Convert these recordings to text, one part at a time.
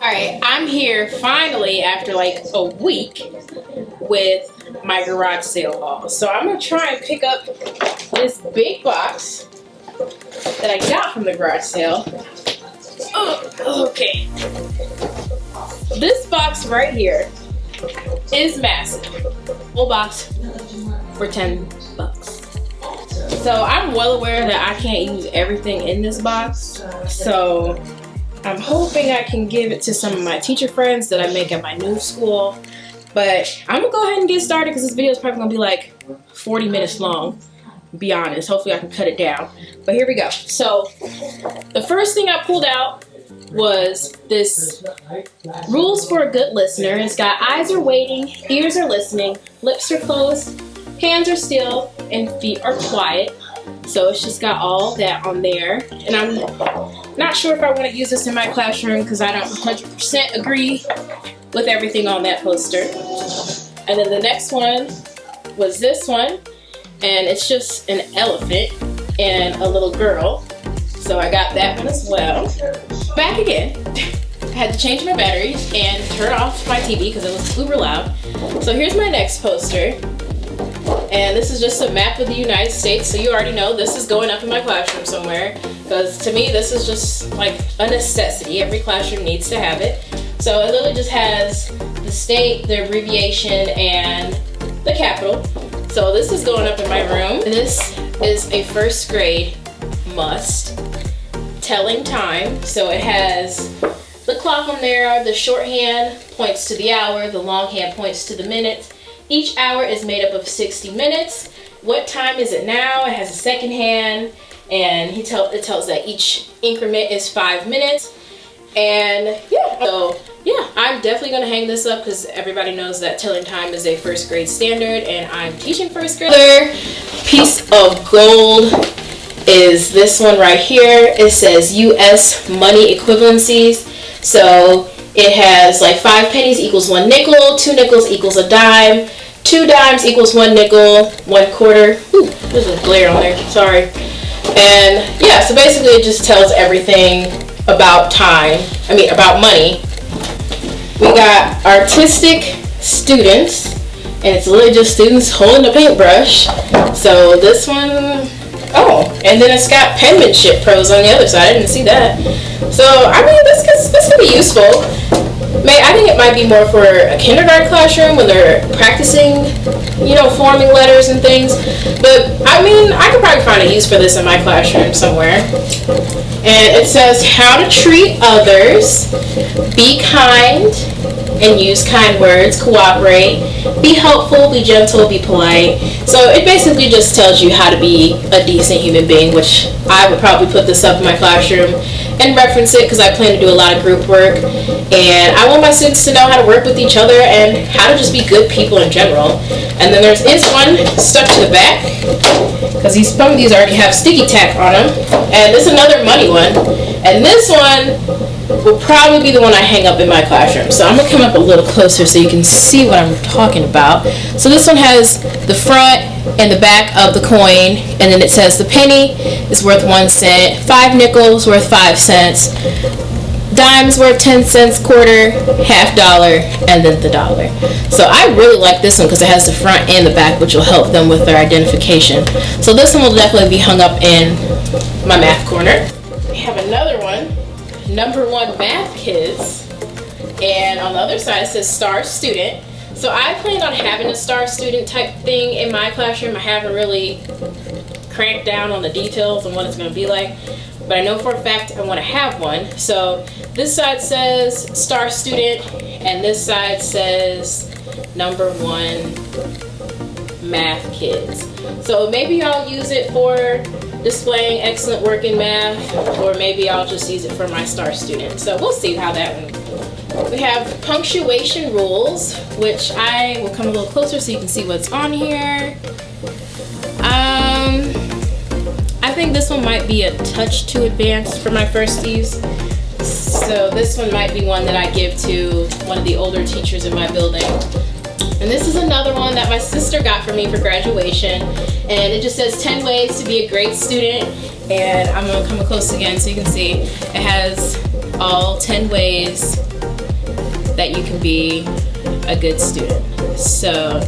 Alright, I'm here finally after like a week with my garage sale haul. So I'm going to try and pick up this big box that I got from the garage sale. Oh, okay. This box right here is massive. Full box for $10. So I'm well aware that I can't use everything in this box. So I'm hoping I can give it to some of my teacher friends that I make at my new school. But I'm gonna go ahead and get started because this video is probably gonna be like 40 minutes long, to be honest. Hopefully I can cut it down. But here we go. So the first thing I pulled out was this Rules for a Good Listener. It's got eyes are waiting, ears are listening, lips are closed, hands are still, and feet are quiet. So it's just got all that on there. And I'm not sure if I want to use this in my classroom because I don't 100% agree with everything on that poster. And then the next one was this one. And it's just an elephant and a little girl. So I got that one as well. Back again. I had to change my batteries and turn off my TV because it was uber loud. So here's my next poster. And this is just a map of the United States, so you already know this is going up in my classroom somewhere, because to me this is just like a necessity. Every classroom needs to have it. So it literally just has the state, the abbreviation, and the capital. So this is going up in my room. And this is a first grade must. Telling time. So it has the clock on there, the shorthand points to the hour, the longhand points to the minutes. Each hour is made up of 60 minutes. What time is it now? It has a second hand, and it tells that each increment is 5 minutes. And yeah, I'm definitely gonna hang this up because everybody knows that telling time is a first grade standard, and I'm teaching first grade. Another piece of gold is this one right here. It says US money equivalencies. So it has like 5 pennies equals 1 nickel, 2 nickels equals a dime, 2 dimes equals 1 nickel, 1 quarter. Ooh, there's a glare on there, sorry. And yeah, so basically it just tells everything about about money. We got artistic students, and it's literally just students holding a paintbrush. So this one, and then it's got penmanship pros on the other side. I didn't see that. So I mean, this could be useful. I think it might be more for a kindergarten classroom when they're practicing, forming letters and things. But I mean, I could probably find a use for this in my classroom somewhere. And it says how to treat others, be kind and use kind words, cooperate, be helpful, be gentle, be polite. So it basically just tells you how to be a decent human being, which I would probably put this up in my classroom and reference it because I plan to do a lot of group work, and I want my students to know how to work with each other and how to just be good people in general. And then there is one stuck to the back because some of these already have sticky tack on them, and this is another money one, and this one will probably be the one I hang up in my classroom. So I'm gonna come up a little closer so you can see what I'm talking about. So this one has the front and the back of the coin, and then it says the penny is worth 1 cent, 5 nickels worth 5 cents, dimes worth 10 cents, quarter, $half, and then the dollar. So I really like this one because it has the front and the back, which will help them with their identification. So this one will definitely be hung up in my math corner. We have another one, number 1 math kids, and on the other side it says star student. So I plan on having a star student type thing in my classroom. I haven't really cranked down on the details and what it's going to be like, but I know for a fact I want to have one. So this side says star student, and this side says number 1 math kids. So maybe I'll use it for displaying excellent work in math, or maybe I'll just use it for my star student. So we'll see how that one goes. We have punctuation rules, which I will come a little closer so you can see what's on here. I think this one might be a touch too advanced for my firsties. So this one might be one that I give to one of the older teachers in my building. And this is another one that my sister got for me for graduation. And it just says 10 ways to be a great student. And I'm going to come close again so you can see. It has all 10 ways that you can be a good student. So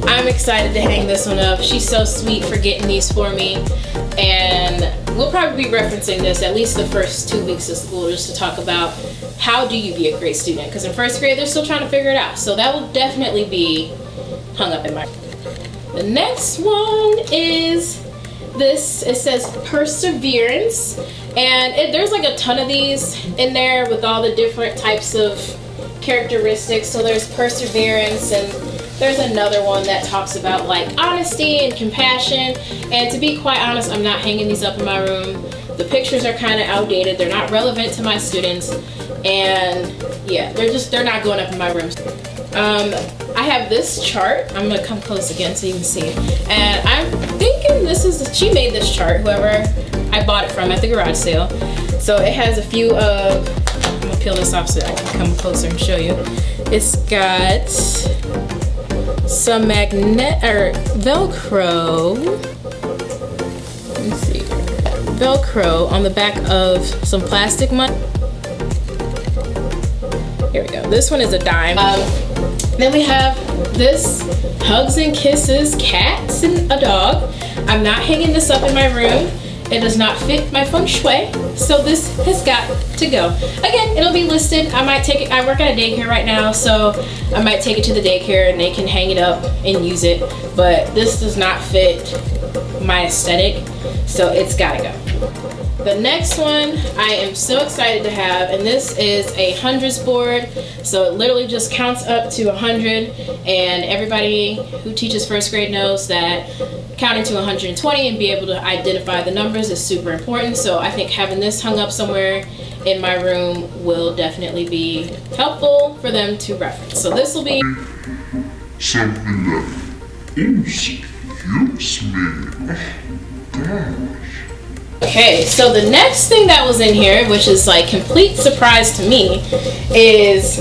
I'm excited to hang this one up. She's so sweet for getting these for me, and we'll probably be referencing this at least the first 2 weeks of school, just to talk about how do you be a great student, because in first grade they're still trying to figure it out. So that will definitely be hung up in my room. The next one is this. It says perseverance, and there's like a ton of these in there with all the different types of characteristics. So there's perseverance, and there's another one that talks about like honesty and compassion. And to be quite honest, I'm not hanging these up in my room. The pictures are kind of outdated. They're not relevant to my students, and yeah, they're not going up in my room. I have this chart. I'm gonna come close again so you can see. And I'm thinking she made this chart, whoever I bought it from at the garage sale. So it has a few of, I'm gonna peel this off so I can come closer and show you. It's got some Velcro. Let's see. Velcro on the back of some plastic money. Here we go. This one is a dime. Then we have this Hugs and Kisses, cats and a dog. I'm not hanging this up in my room. It does not fit my feng shui, so this has got to go. Again, it'll be listed. I might take it. I work at a daycare right now, so I might take it to the daycare and they can hang it up and use it. But this does not fit my aesthetic, so it's gotta go. The next one I am so excited to have, and this is a hundreds board. So it literally just counts up to 100, and everybody who teaches first grade knows that counting to 120 and be able to identify the numbers is super important. So I think having this hung up somewhere in my room will definitely be helpful for them to reference. So this will be something that, excuse me, gosh. Okay, so the next thing that was in here, which is like complete surprise to me, is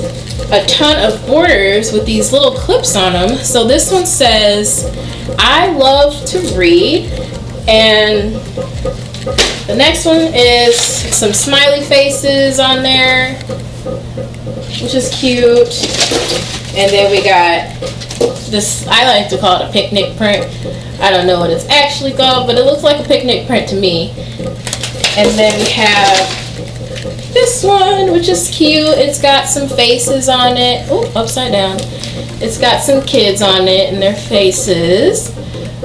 a ton of borders with these little clips on them. So this one says, I love to read, and the next one is some smiley faces on there, which is cute. And then we got this, I like to call it a picnic print. I don't know what it's actually called, but it looks like a picnic print to me. And then we have this one, which is cute. It's got some faces on it. Oh, upside down. It's got some kids on it and their faces.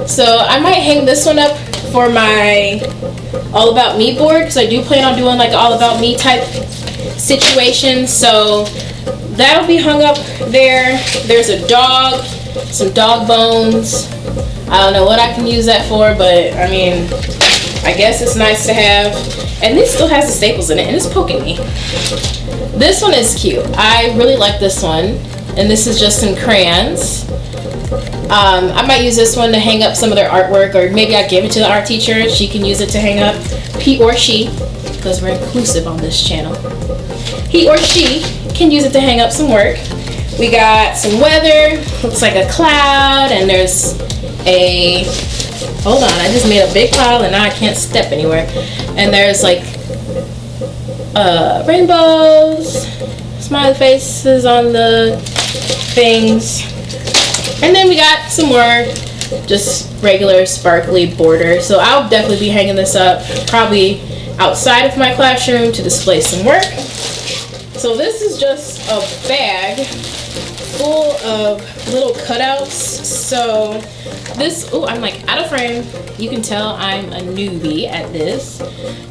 So I might hang this one up for my All About Me board, because I do plan on doing like All About Me type situation. So that'll be hung up there. There's a dog, some dog bones. I don't know what I can use that for, but I mean, I guess it's nice to have. And this still has the staples in it, and it's poking me. This one is cute. I really like this one, and this is just some crayons. I might use this one to hang up some of their artwork, or maybe I give it to the art teacher. She can use it to hang up. He or she, because we're inclusive on this channel. He or she can use it to hang up some work. We got some weather. Looks like a cloud, and there's a, hold on, I just made a big pile and now I can't step anywhere. And there's like rainbows, smiley faces on the things. And then we got some more just regular sparkly border. So I'll definitely be hanging this up probably outside of my classroom to display some work. So this is just a bag full of little cutouts. So this, oh, I'm like out of frame. You can tell I'm a newbie at this.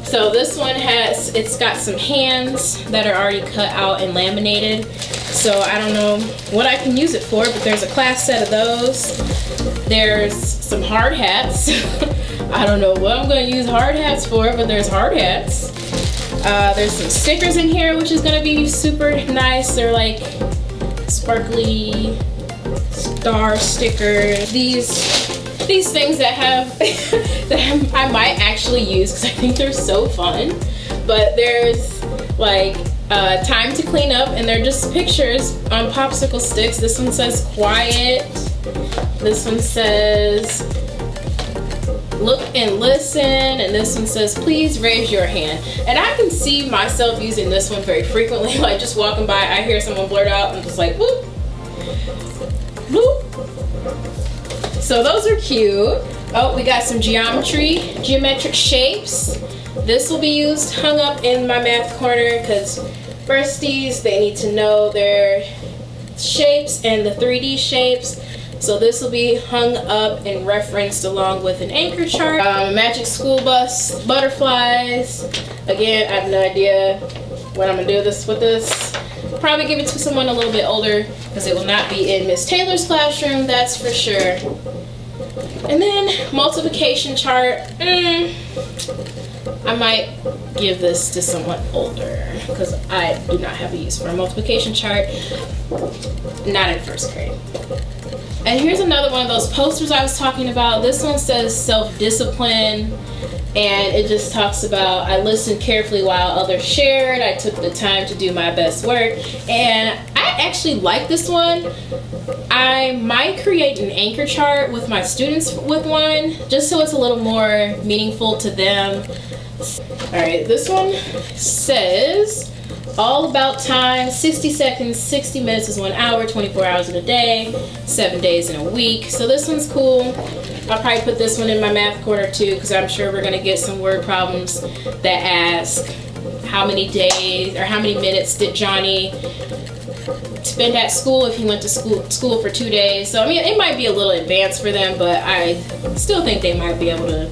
So this one has, it's got some hands that are already cut out and laminated. So I don't know what I can use it for, but there's a class set of those. There's some hard hats. I don't know what I'm going to use hard hats for, but there's hard hats. There's some stickers in here, which is going to be super nice. They're like sparkly star stickers. These things that have that I might actually use because I think they're so fun. But there's like time to clean up, and they're just pictures on popsicle sticks. This one says quiet. This one says look and listen, and this one says please raise your hand. And I can see myself using this one very frequently, like just walking by, I hear someone blurt out, I'm just like whoop, whoop. So those are cute. Oh, we got some geometric shapes. This will be used, hung up in my math corner, because firsties, they need to know their shapes and the 3D shapes. So this will be hung up and referenced along with an anchor chart. Magic School Bus butterflies. Again, I have no idea what I'm gonna do with this. Probably give it to someone a little bit older, because it will not be in Miss Taylor's classroom, that's for sure. And then multiplication chart. I might give this to someone older, because I do not have a use for a multiplication chart. Not in first grade. And here's another one of those posters I was talking about. This one says self-discipline, and it just talks about I listened carefully while others shared. I took the time to do my best work. And I actually like this one. I might create an anchor chart with my students with one, just so it's a little more meaningful to them. All right, this one says all about time, 60 seconds, 60 minutes is 1 hour, 24 hours in a day, 7 days in a week. So this one's cool. I'll probably put this one in my math corner too, because I'm sure we're gonna get some word problems that ask how many days or how many minutes did Johnny spend at school if he went to school for 2 days. So I mean, it might be a little advanced for them, but I still think they might be able to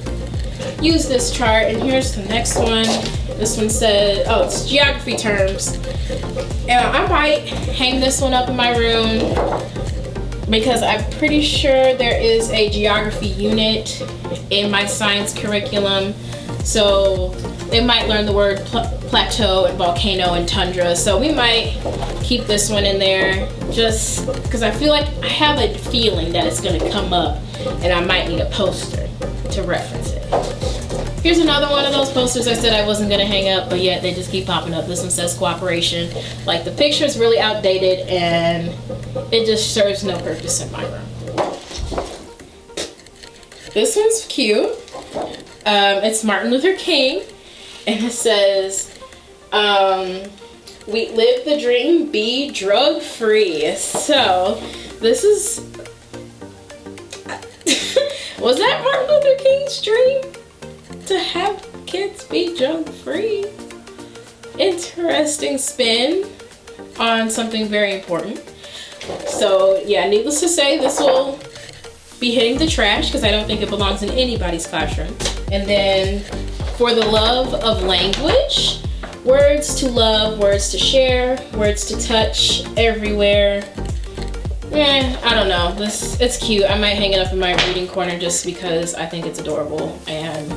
use this chart. And here's the next one. This one says, oh, it's geography terms. And I might hang this one up in my room, because I'm pretty sure there is a geography unit in my science curriculum. So they might learn the word plateau and volcano and tundra. So we might keep this one in there, just because I feel like I have a feeling that it's gonna come up and I might need a poster to reference it. Here's another one of those posters I said I wasn't gonna hang up, but yet they just keep popping up. This one says cooperation. Like, the picture is really outdated and it just serves no purpose in my room. This one's cute. It's Martin Luther King, and it says, we live the dream, be drug free. So this is, was that Martin Luther King's dream? To have kids be drug free? Interesting spin on something very important. So yeah, needless to say, this will be hitting the trash, because I don't think it belongs in anybody's classroom. And then for the love of language, words to love, words to share, words to touch everywhere. I don't know. It's cute. I might hang it up in my reading corner just because I think it's adorable and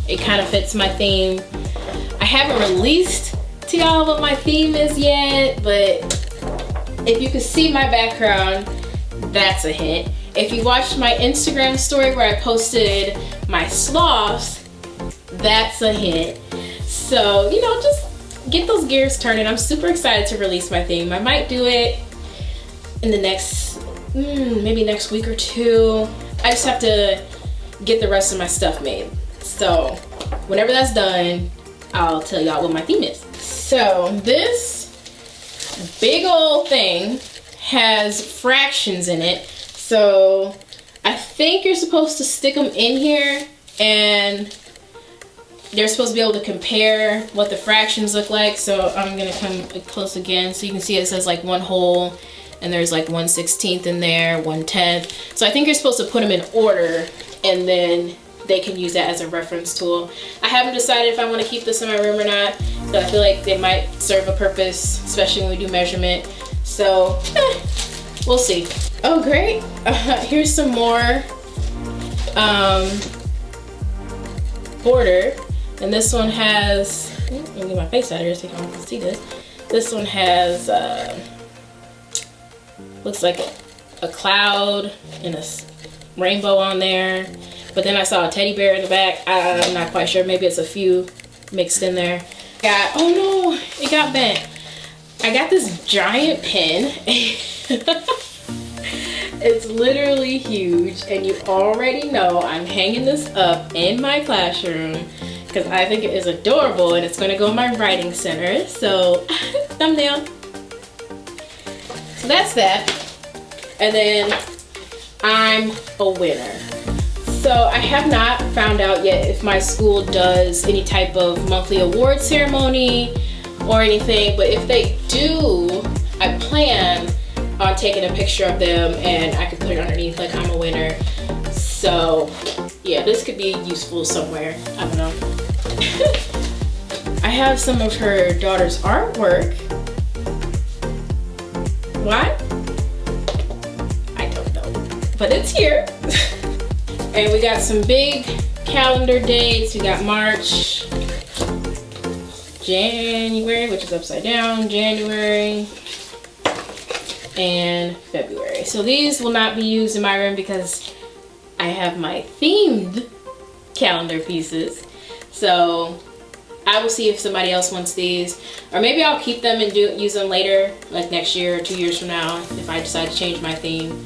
it kind of fits my theme. I haven't released to y'all what my theme is yet, but if you can see my background, that's a hint. If you watched my Instagram story where I posted my sloths, that's a hint. So, you know, just get those gears turning. I'm super excited to release my theme. I might do it in the next, maybe next week or two. I just have to get the rest of my stuff made. So whenever that's done, I'll tell y'all what my theme is. So this big old thing has fractions in it. So I think you're supposed to stick them in here and they're supposed to be able to compare what the fractions look like. So I'm gonna come close again so you can see it says like 1 whole, and there's like 1/16 in there, 1/10. So I think you're supposed to put them in order, and then they can use that as a reference tool. I haven't decided if I want to keep this in my room or not, but I feel like they might serve a purpose, especially when we do measurement. So we'll see. Oh great, here's some more border, and this one has, let me get my face out of here so you can see this. This one has looks like a cloud and a rainbow on there, but then I saw a teddy bear in the back. I'm not quite sure, maybe it's a few mixed in there. Oh no, it got bent. I got this giant pen. It's literally huge, and you already know I'm hanging this up in my classroom because I think it is adorable, and it's going to go in my writing center. So, thumbnail. So that's that. And then I'm a winner. So I have not found out yet if my school does any type of monthly award ceremony or anything, but if they do, I plan on taking a picture of them and I could put it underneath like I'm a winner. So yeah, this could be useful somewhere. I don't know. I have some of her daughter's artwork. What? I don't know, but it's here. And we got some big calendar dates. We got March, January, which is upside down, January, and February. So these will not be used in my room because I have my themed calendar pieces. So I will see if somebody else wants these, or maybe I'll keep them and use them later, like next year or 2 years from now. If I decide to change my theme,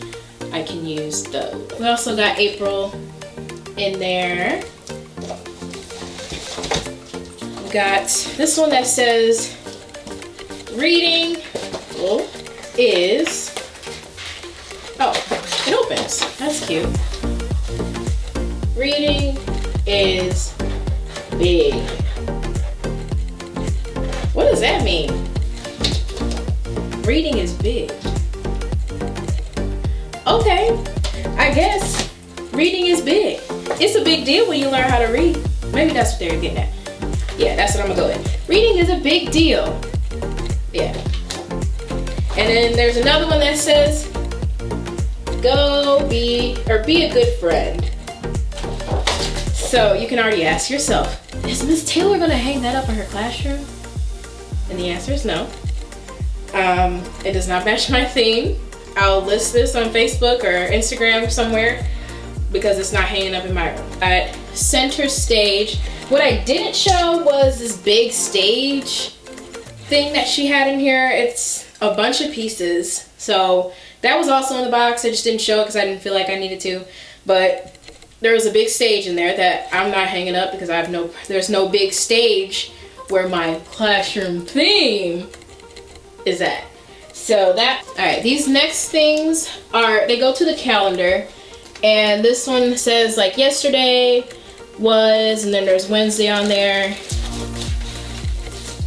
I can use those. We also got April in there. We got this one that says reading is, oh, it opens. That's cute. Reading is big. What does that mean? Reading is big. Okay, I guess reading is big. It's a big deal when you learn how to read. Maybe that's what they're getting at. Yeah, that's what I'm gonna go with. Reading is a big deal. Yeah. And then there's another one that says, be a good friend. So you can already ask yourself, is Miss Taylor gonna hang that up in her classroom? And the answer is no. It does not match my theme. I'll list this on Facebook or Instagram somewhere because it's not hanging up in my room. At center stage, what I didn't show was this big stage thing that she had in here. It's a bunch of pieces. So that was also in the box. I just didn't show it because I didn't feel like I needed to. But there was a big stage in there that I'm not hanging up because there's no big stage where my classroom theme is at. So alright, these next things they go to the calendar, and this one says like yesterday was, and then there's Wednesday on there.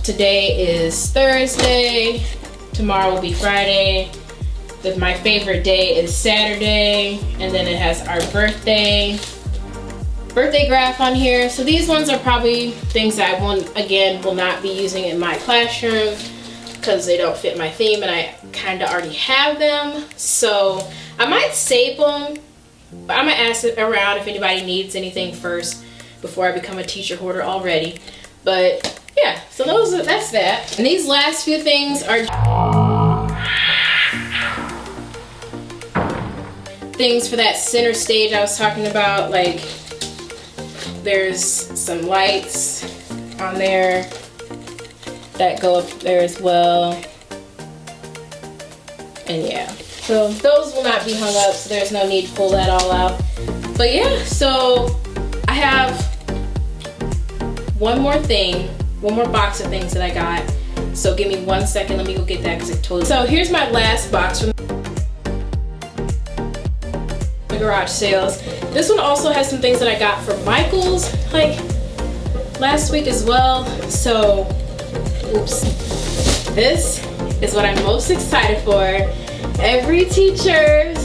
Today is Thursday, tomorrow will be Friday. My favorite day is Saturday, and then it has our birthday graph on here. So these ones are probably things that I will not be using in my classroom because they don't fit my theme and I kind of already have them. So I might save them, but I'm gonna ask it around if anybody needs anything first before I become a teacher hoarder already. But yeah, so that's that. And these last few things are things for that center stage I was talking about. Like there's some lights on there that go up there as well. And yeah, so those will not be hung up, so there's no need to pull that all out. But yeah, so I have one more box of things that I got. So give me 1 second, let me go get that because it totally. So here's my last box from the garage sales. This one also has some things that I got from Michael's like last week as well. So oops. This is what I'm most excited for. Every teacher's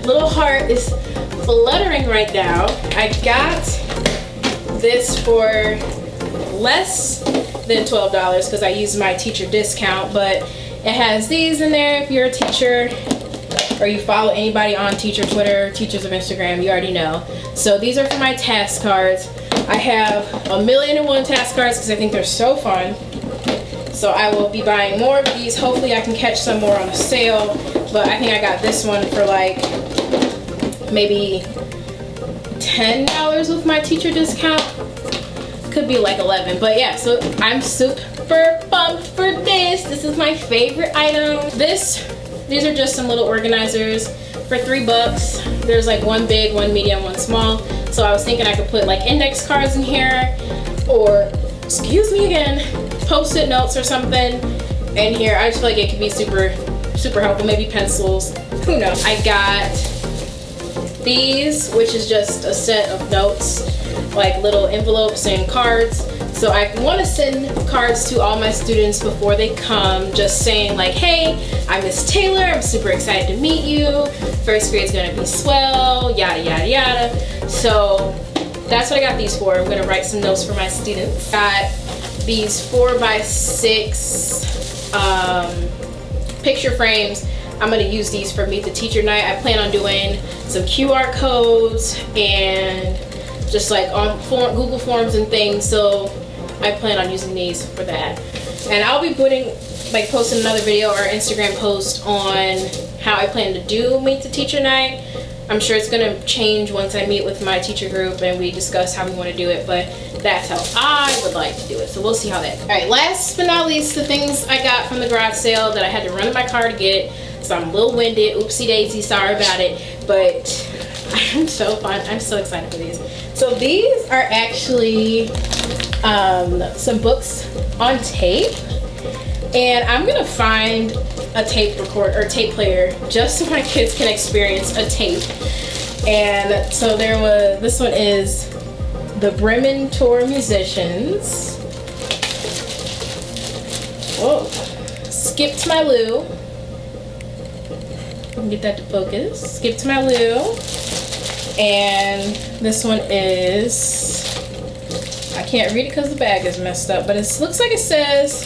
little heart is fluttering right now. I got this for less than $12 because I used my teacher discount, but it has these in there. If you're a teacher or you follow anybody on teacher Twitter, teachers of Instagram, you already know. So these are for my task cards. I have 1,000,001 task cards because I think they're so fun. So I will be buying more of these. Hopefully I can catch some more on a sale. But I think I got this one for like maybe $10 with my teacher discount. Could be like 11. But yeah, so I'm super pumped for this. This is my favorite item. These are just some little organizers for $3. There's like one big, one medium, one small. So I was thinking I could put like index cards in here, or, excuse me again, post-it notes or something in here. I just feel like it could be super helpful. Maybe pencils, who knows. I got these, which is just a set of notes, like little envelopes and cards. So I want to send cards to all my students before they come, just saying like, hey, I'm Miss Taylor, I'm super excited to meet you, first grade's gonna be swell, yada yada yada. So that's what I got these for. I'm gonna write some notes for my students. Got these 4x6 picture frames. I'm gonna use these for Meet the Teacher Night. I plan on doing some QR codes and just like on Google Forms and things, so I plan on using these for that. And I'll be posting another video or Instagram post on how I plan to do Meet the Teacher Night. I'm sure it's gonna change once I meet with my teacher group and we discuss how we want to do it, but that's how I would like to do it. So we'll see how that goes. All right, last but not least, the things I got from the garage sale that I had to run in my car to get. So I'm a little winded, oopsie daisy, sorry about it, but I'm so excited for these. So these are actually some books on tape, and I'm gonna find a tape recorder or tape player just so my kids can experience a tape. And so this one is the Bremen Tour Musicians. Whoa. Skip to My Lou. Get that to focus. Skip to My Lou. And this one is, I can't read it because the bag is messed up, but it looks like it says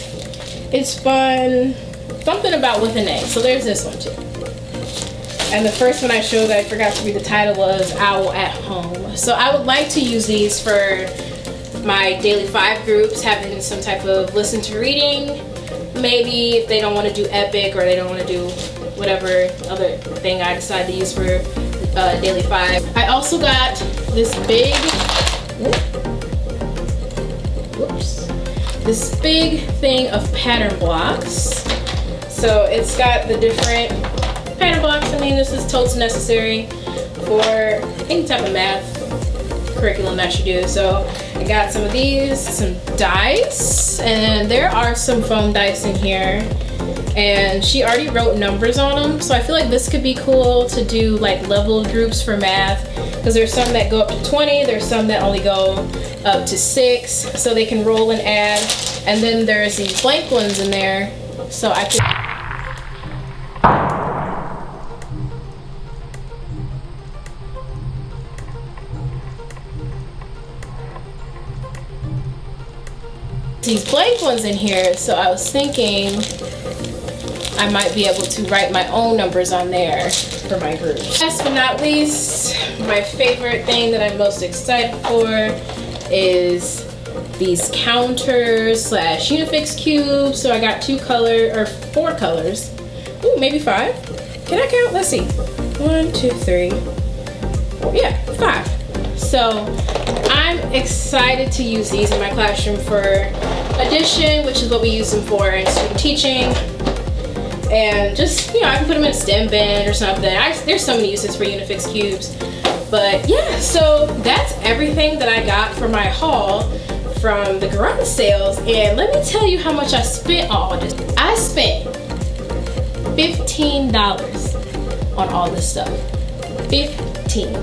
it's fun, something about with an A. So there's this one too. And the first one I showed, I forgot to read the title, was Owl at Home. So I would like to use these for my daily 5 groups, having some type of listen to reading. Maybe if they don't want to do epic, or they don't want to do whatever other thing I decide to use for daily 5. I also got this big, this big thing of pattern blocks. So it's got the different pattern blocks. I mean, this is totes necessary for any type of math curriculum that you do. So I got some of these, some dice, and there are some foam dice in here. And she already wrote numbers on them, so I feel like this could be cool to do like level groups for math, because there's some that go up to 20, there's some that only go up to 6, so they can roll and add. And then there's these blank ones in there, so I could these blank ones in here, so I was thinking I might be able to write my own numbers on there for my group. Last but not least, my favorite thing that I'm most excited for is these counters / Unifix cubes. So I got 4 colors. Ooh, maybe 5. Can I count? Let's see. 1, 2, 3, 4. Yeah, 5. So I'm excited to use these in my classroom for addition, which is what we use them for in student teaching. And just, I can put them in a STEM bin or something. There's so many uses for Unifix cubes. But yeah, so that's everything that I got for my haul from the garage sales. And let me tell you how much I spent on all this. I spent $15 on all this stuff. 15.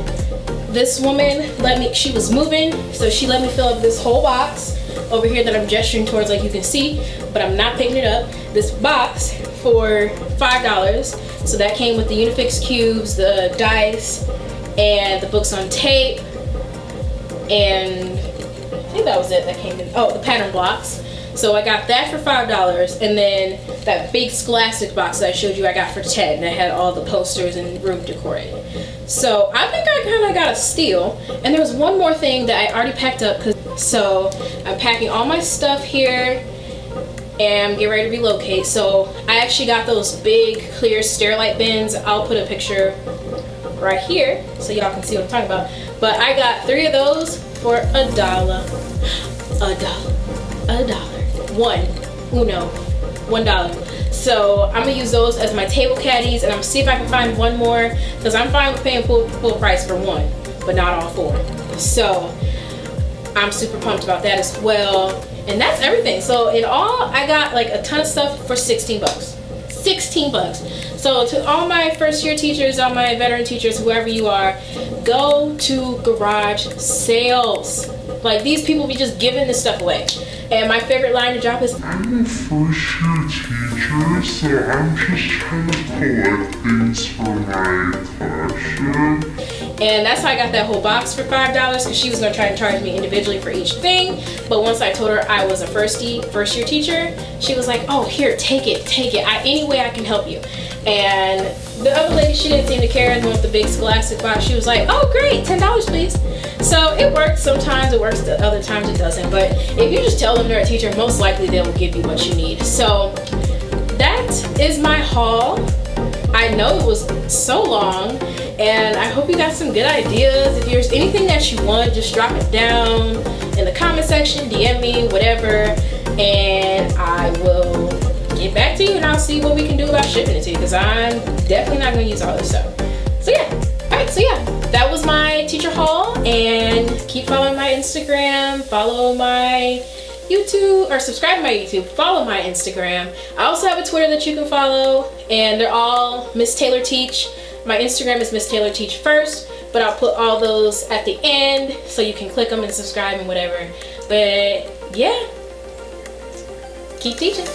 This woman she was moving, so she let me fill up this whole box over here that I'm gesturing towards, like you can see, but I'm not picking it up. This box for $5. So that came with the Unifix cubes, the dice, and the books on tape, and I think that was it that came in. Oh, the pattern blocks. So I got that for $5, and then that big Scholastic box that I showed you I got for $10 that had all the posters and room decor in it. So I think I kind of got a steal. And there was one more thing that I already packed up. So I'm packing all my stuff here and get ready to relocate. So I actually got those big clear Sterilite bins. I'll put a picture right here so y'all can see what I'm talking about. But I got 3 of those for $1. $1. $1. So I'm gonna use those as my table caddies, and I'm gonna see if I can find one more, because I'm fine with paying full price for one, but not all four. So I'm super pumped about that as well. And that's everything. So in all, I got like a ton of stuff for 16 bucks. 16 bucks. So to all my first year teachers, all my veteran teachers, whoever you are, go to garage sales. Like, these people be just giving this stuff away. And my favorite line to drop is, I'm a first year teacher, so I'm just trying to collect things for my collection. and that's how I got that whole box for $5, because she was gonna try to charge me individually for each thing. But once I told her I was a first year teacher, she was like, oh, here, take it. Any way I can help you. And the other lady, she didn't seem to care. The one with the big Scholastic box, she was like, oh, great, $10, please. So it works. Sometimes it works, the other times it doesn't. But if you just tell them they're a teacher, most likely they will give you what you need. So that is my haul. I know it was so long, and I hope you got some good ideas. If there's anything that you want, just drop it down in the comment section, DM me, whatever, and I will get back to you, and I'll see what we can do about shipping it to you, because I'm definitely not going to use all this stuff. So yeah, alright, so yeah, that was my teacher haul, and keep following my Instagram, follow my YouTube, or subscribe to my YouTube, follow my Instagram. I also have a Twitter that you can follow, and they're all Miss Taylor Teach. My Instagram is Miss Taylor Teach first, but I'll put all those at the end so you can click them and subscribe and whatever. But yeah, keep teaching.